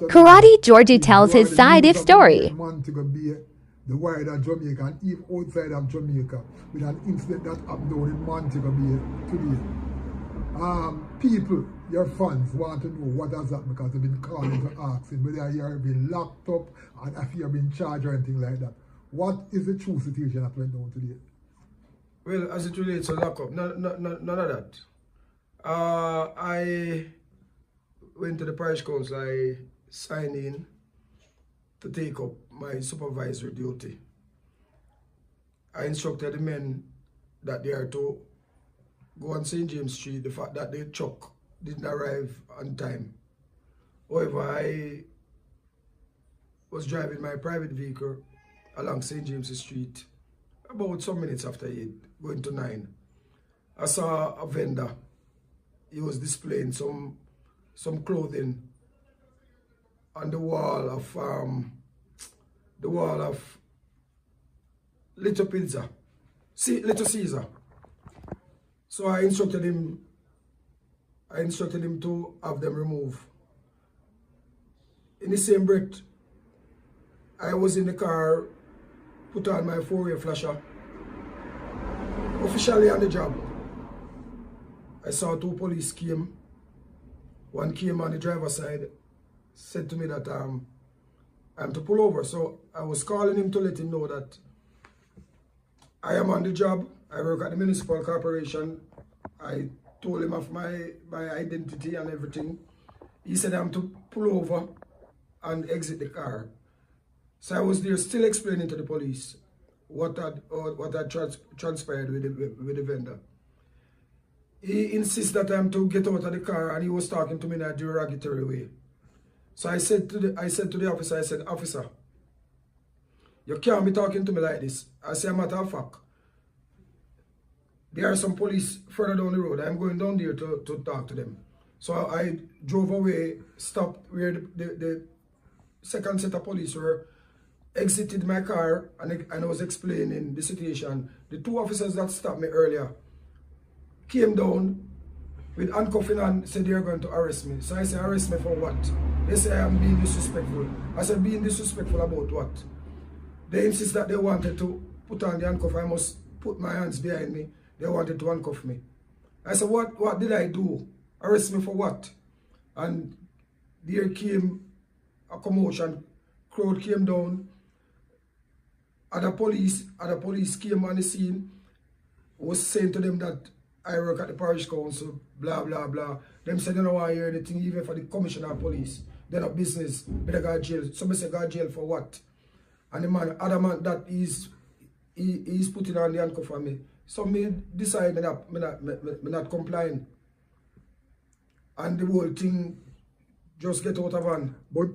Karate Georgie tells his side of story. The wider Jamaica and even outside of Jamaica with an incident that happened down in Montego Bay today. People, your fans, want to know what has happened because they've been calling to asking whether you have been locked up and if you have been charged or anything like that. What is the true situation that went down today? Well, as it relates to lockup, none of that. I went to the parish council, I signed in to take up my supervisory duty. I instructed the men that they are to go on St. James Street, the fact that the truck didn't arrive on time. However, I was driving my private vehicle along St. James Street about some minutes after 8, going to 9. I saw a vendor. He was displaying some clothing on the wall of Little Pizza, Little Caesar. So I instructed him to have them removed. In the same breath, I was in the car, put on my 4-way flasher, officially on the job. I saw 2 police came. One came on the driver's side, said to me that I'm to pull over. So I was calling him to let him know that I am on the job. I work at the municipal corporation. I told him of my identity and everything. He said I'm to pull over and exit the car. So I was there still explaining to the police what had transpired with the vendor. He insists that I'm to get out of the car, and he was talking to me in a derogatory way. So I said to the officer, I said, "Officer, you can't be talking to me like this." I said, "Matter of fact, there are some police further down the road. I'm going down there to talk to them." So I drove away, stopped where the second set of police were, exited my car, and I was explaining the situation. The 2 officers that stopped me earlier came down with handcuffing and said they're going to arrest me. So I said, "Arrest me for what?" They say I'm being disrespectful. I said, "Being disrespectful about what?" They insist that they wanted to put on the handcuff. I must put my hands behind me. They wanted to handcuff me. I said, what did I do? Arrest me for what? And there came a commotion. Crowd came down. Other police came on the scene. Was saying to them that I work at the parish council, blah, blah, blah. Them said they don't want to hear anything, even for the commissioner of police. They're not business, but they got jail. Somebody said, "Got jail for what?" And the man, other man that he's putting on the handcuff on me. So me decide that I'm not complying. And the whole thing just get out of hand. But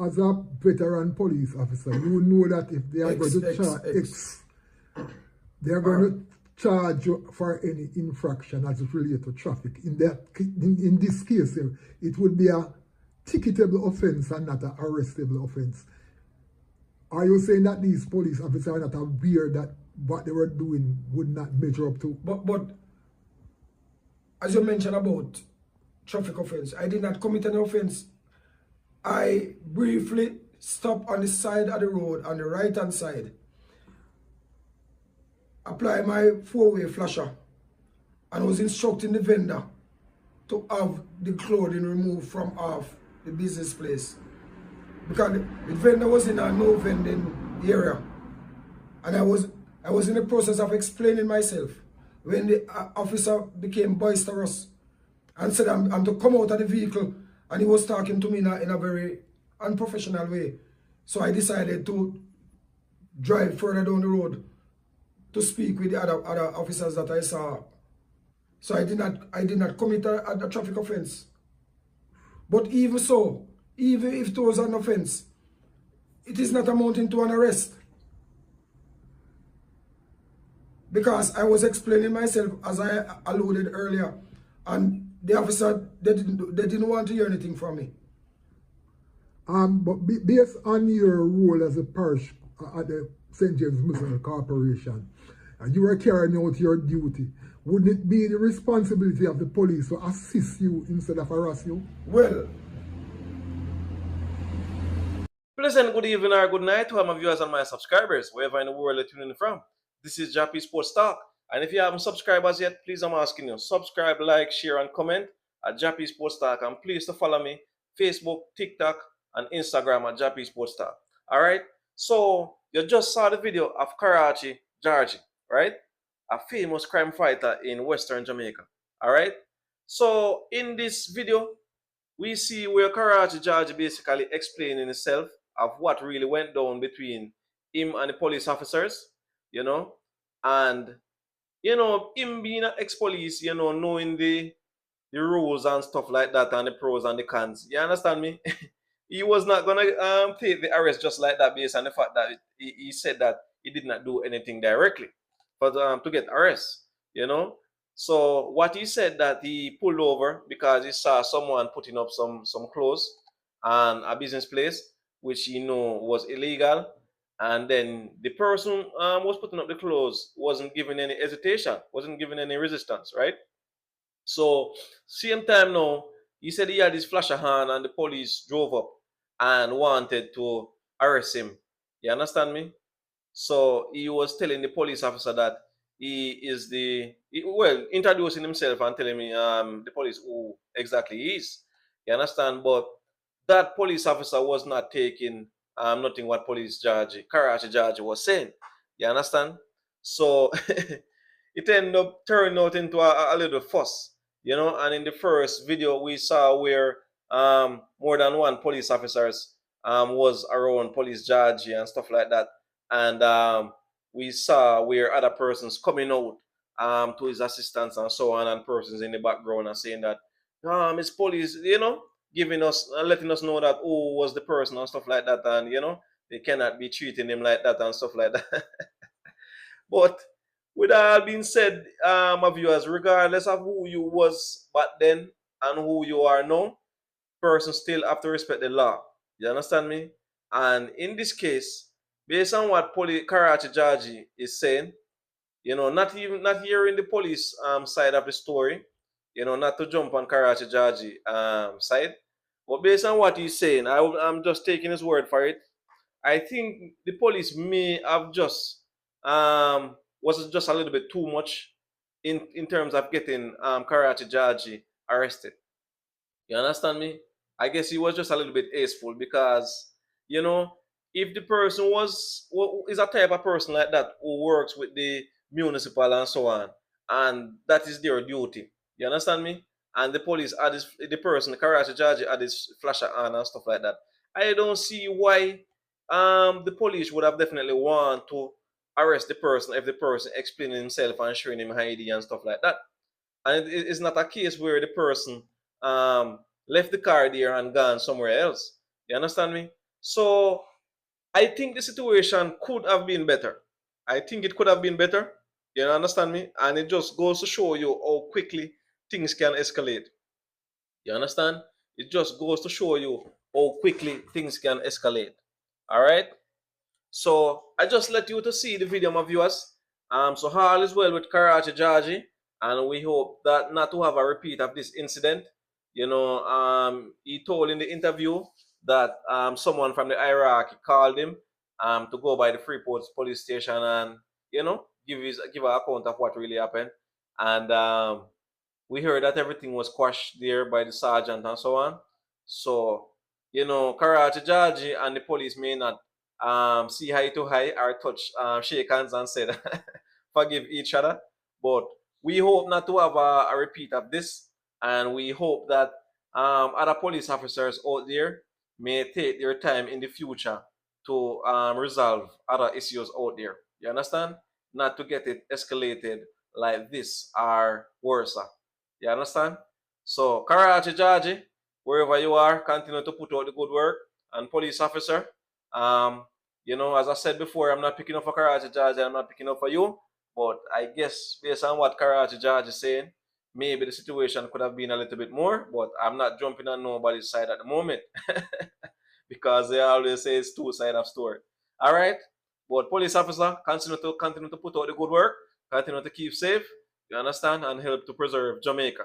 as a veteran police officer, you know that if they are going to charge you for any infraction as it relates to traffic, in this case, it would be a ticketable offense and not an arrestable offense. Are you saying that these police officers are not aware that what they were doing would not measure up to? But as you mentioned about traffic offense, I did not commit an offense. I briefly stopped on the side of the road, on the right-hand side, apply my 4-way flasher, and was instructing the vendor to have the clothing removed from off the business place. Because the vendor was in a no vending area. And I was in the process of explaining myself when the officer became boisterous and said I'm to come out of the vehicle, and he was talking to me in a very unprofessional way. So I decided to drive further down the road to speak with the other officers that I saw. So I did not commit a traffic offense. But even so, even if it was an offense, it is not amounting to an arrest. Because I was explaining myself, as I alluded earlier, and the officer, they didn't want to hear anything from me. But based on your role as a parish at the St. James Municipal Corporation, and you were carrying out your duty, wouldn't it be the responsibility of the police to assist you instead of harass you? Well, Pleasant good evening or good night to all my viewers and my subscribers, wherever in the world you're tuning in from. This is Jappy Sports Talk. And if you haven't subscribed as yet, please I'm asking you, subscribe, like, share, and comment at Jappy Sports Talk. And please to follow me, Facebook, TikTok, and Instagram at Jappy Sports Talk. Alright? So you just saw the video of Karachi, Georgie, right? A famous crime fighter in Western Jamaica. Alright? So in this video, we see where Karachi George basically explaining himself of what really went down between him and the police officers, and him being an ex-police, knowing the rules and stuff like that and the pros and the cons. You understand me? He was not gonna take the arrest just like that based on the fact that he said that he did not do anything directly, but to get arrest, you know. So what he said that he pulled over because he saw someone putting up some clothes and a business place which he know was illegal, and then the person was putting up the clothes wasn't giving any hesitation, wasn't giving any resistance, right? So same time now, he said he had his flasher hand and the police drove up and wanted to arrest him. You understand me? So he was telling the police officer that introducing himself and telling me the police who exactly he is. You understand? But that police officer was not taking nothing what police judge, Karachi judge was saying. You understand? So it ended up turning out into a little fuss, and in the first video we saw where more than one police officers was around police judge and stuff like that, and we saw where other persons coming out to his assistance and so on, and persons in the background and saying that it's police, giving us letting us know that who was the person and stuff like that, and they cannot be treating him like that and stuff like that. But with all being said, my viewers, regardless of who you was back then and who you are now, person still have to respect the law. You understand me? And in this case, based on what Karachi Jaji is saying, not hearing the police side of the story, not to jump on Karachi Jaji side, but based on what he's saying, I'm just taking his word for it. I think the police may have just was just a little bit too much in terms of getting Karachi Jaji arrested. You understand me? I guess he was just a little bit aceful because, if the person is a type of person like that who works with the municipal and so on, and that is their duty. You understand me? And the police had the person, the Karachi judge had his flasher on and stuff like that. I don't see why the police would have definitely want to arrest the person if the person explaining himself and showing him ID and stuff like that. And it's not a case where the person left the car there and gone somewhere else. You understand me? So I think the situation could have been better. I think it could have been better. You understand me? And it just goes to show you how quickly things can escalate. You understand? It just goes to show you how quickly things can escalate. All right? So I just let you to see the video, my viewers. So all is well with Karachi Georgie, and we hope that not to have a repeat of this incident. He told in the interview that someone from the hierarchy called him to go by the Freeport police station and give an account of what really happened. And we heard that everything was quashed there by the sergeant and so on. So Karachi Georgie and the police may not see eye to eye or touch, shake hands and said forgive each other. But we hope not to have a repeat of this, and we hope that other police officers out there may take their time in the future to resolve other issues out there. You understand? Not to get it escalated like this or worse. You understand? So, Karachi Georgie, wherever you are, continue to put out the good work. And police officer, as I said before, I'm not picking up for Karachi Georgie, I'm not picking up for you. But I guess based on what Karachi Georgie is saying, maybe the situation could have been a little bit more, but I'm not jumping on nobody's side at the moment. Because they always say it's two sides of story. All right? But police officer, continue to put out the good work, continue to keep safe, you understand, and help to preserve Jamaica.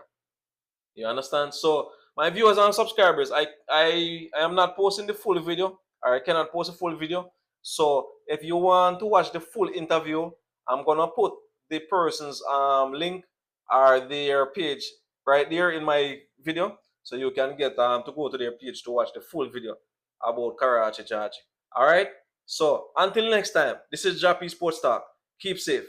You understand? So my viewers and subscribers, I am not posting the full video I cannot post a full video. So if you want to watch the full interview, I'm gonna put the person's link or their page right there in my video, so you can get to go to their page to watch the full video about Karachi Georgie. All right. So until next time, this is Jappy Sports Talk. Keep safe.